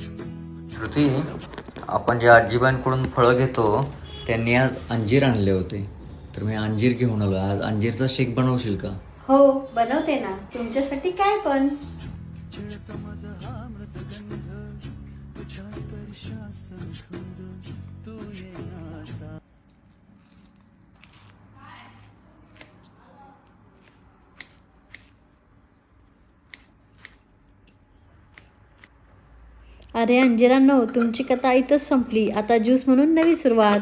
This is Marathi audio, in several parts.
श्रुती, आपण जे आजीबाईंकडून फळं घेतो त्यांनी आज अंजीर आणले होते, तर मी अंजीर घेऊन आलो. आज अंजीरचा शेक बनवशील का? हो बनवते ना, तुमच्यासाठी काय पण. अरे अंजिरांनो, तुमची कथा इथंच संपली. आता ज्यूस म्हणून नवी सुरुवात.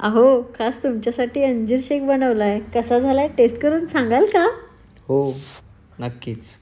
अहो, खास तुमच्यासाठी अंजीर शेक बनवलाय. कसा झालाय, टेस्ट करून सांगाल का? हो, नक्कीच.